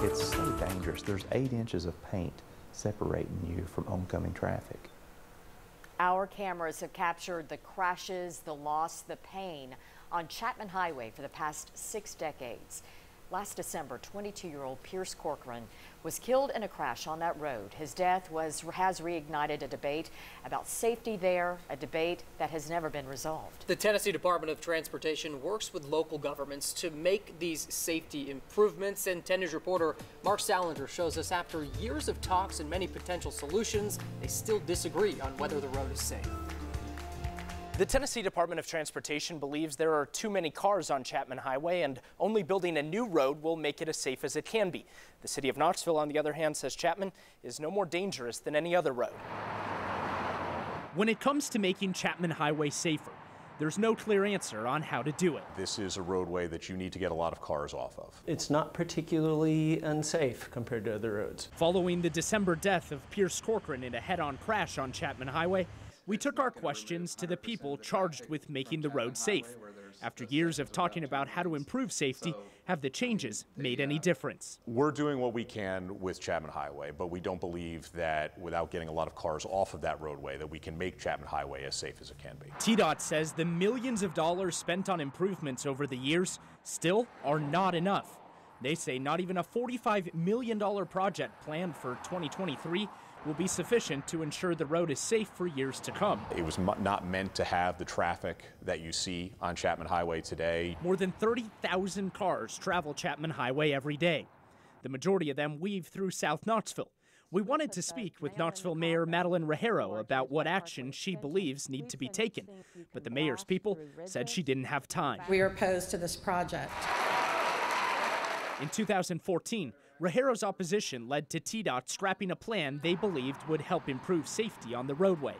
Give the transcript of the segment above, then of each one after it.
It's so dangerous. There's 8 inches of paint separating you from oncoming traffic. Our cameras have captured the crashes, the loss, the pain on Chapman Highway for the past 6 decades. Last December, 22-year-old Pierce Corcoran was killed in a crash on that road. His death has reignited a debate about safety there, a debate that has never been resolved. The Tennessee Department of Transportation works with local governments to make these safety improvements, and 10 News reporter Mark Salinger shows us after years of talks and many potential solutions, they still disagree on whether the road is safe. The Tennessee Department of Transportation believes there are too many cars on Chapman Highway, and only building a new road will make it as safe as it can be. The city of Knoxville, on the other hand, says Chapman is no more dangerous than any other road. When it comes to making Chapman Highway safer, there's no clear answer on how to do it. This is a roadway that you need to get a lot of cars off of. It's not particularly unsafe compared to other roads. Following the December death of Pierce Corcoran in a head-on crash on Chapman Highway, we took our questions to the people charged with making the road safe. After years of talking about how to improve safety, have the changes made any difference? We're doing what we can with Chapman Highway, but we don't believe that without getting a lot of cars off of that roadway that we can make Chapman Highway as safe as it can be. TDOT says the millions of dollars spent on improvements over the years still are not enough. They say not even a $45 million project planned for 2023 will be sufficient to ensure the road is safe for years to come. It was not meant to have the traffic that you see on Chapman Highway today. More than 30,000 cars travel Chapman Highway every day. The majority of them weave through South Knoxville. We wanted to speak with Knoxville Mayor Madeline Rajero about what action she believes need to be taken, but the mayor's people said she didn't have time. We are opposed to this project. In 2014, Rajero's opposition led to TDOT scrapping a plan they believed would help improve safety on the roadway.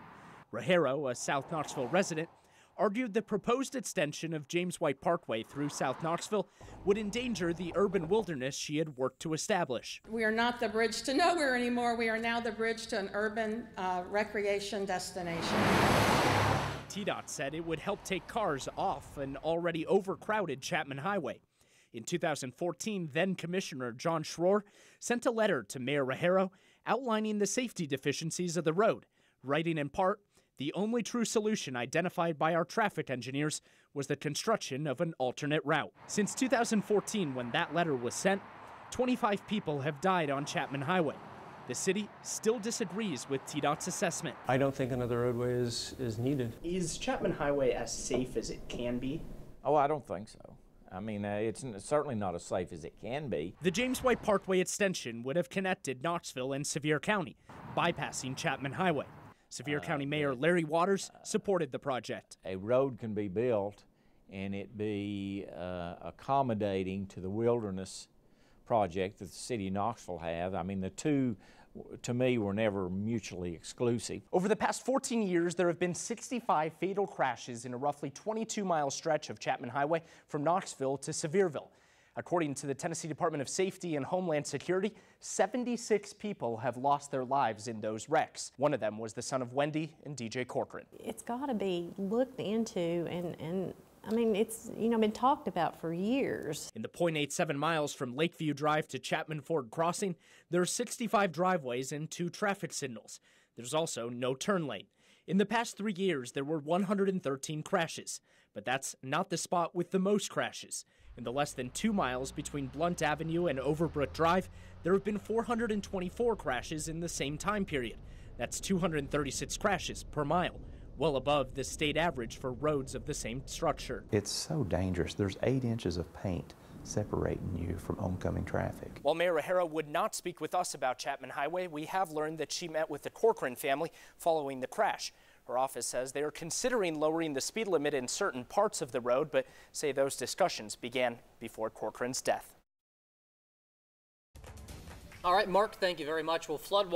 Rajero, a South Knoxville resident, argued the proposed extension of James White Parkway through South Knoxville would endanger the urban wilderness she had worked to establish. We are not the bridge to nowhere anymore. We are now the bridge to an urban recreation destination. TDOT said it would help take cars off an already overcrowded Chapman Highway. In 2014, then-Commissioner John Schroer sent a letter to Mayor Rajero outlining the safety deficiencies of the road, writing in part, "The only true solution identified by our traffic engineers was the construction of an alternate route." Since 2014, when that letter was sent, 25 people have died on Chapman Highway. The city still disagrees with TDOT's assessment. I don't think another roadway is needed. Is Chapman Highway as safe as it can be? Oh, I don't think so. I mean, it's certainly not as safe as it can be. The James White Parkway extension would have connected Knoxville and Sevier County, bypassing Chapman Highway. Sevier County Mayor Larry Waters supported the project. A road can be built and it be accommodating to the wilderness project that the city of Knoxville have. I mean, the two, to me, were never mutually exclusive. Over the past 14 years, there have been 65 fatal crashes in a roughly 22-mile stretch of Chapman Highway from Knoxville to Sevierville. According to the Tennessee Department of Safety and Homeland Security, 76 people have lost their lives in those wrecks. One of them was the son of Wendy and DJ Corcoran. It's got to be looked into and I mean, it's, been talked about for years. In the 0.87 miles from Lakeview Drive to Chapman Ford Crossing, there are 65 driveways and 2 traffic signals. There's also no turn lane. In the past 3 years, there were 113 crashes, but that's not the spot with the most crashes. In the less than 2 miles between Blunt Avenue and Overbrook Drive, there have been 424 crashes in the same time period. That's 236 crashes per mile, well above the state average for roads of the same structure. It's so dangerous. There's 8 inches of paint separating you from oncoming traffic. While Mayor Rajero would not speak with us about Chapman Highway, we have learned that she met with the Corcoran family following the crash. Her office says they are considering lowering the speed limit in certain parts of the road, but say those discussions began before Corcoran's death. All right, Mark, thank you very much. Well, flood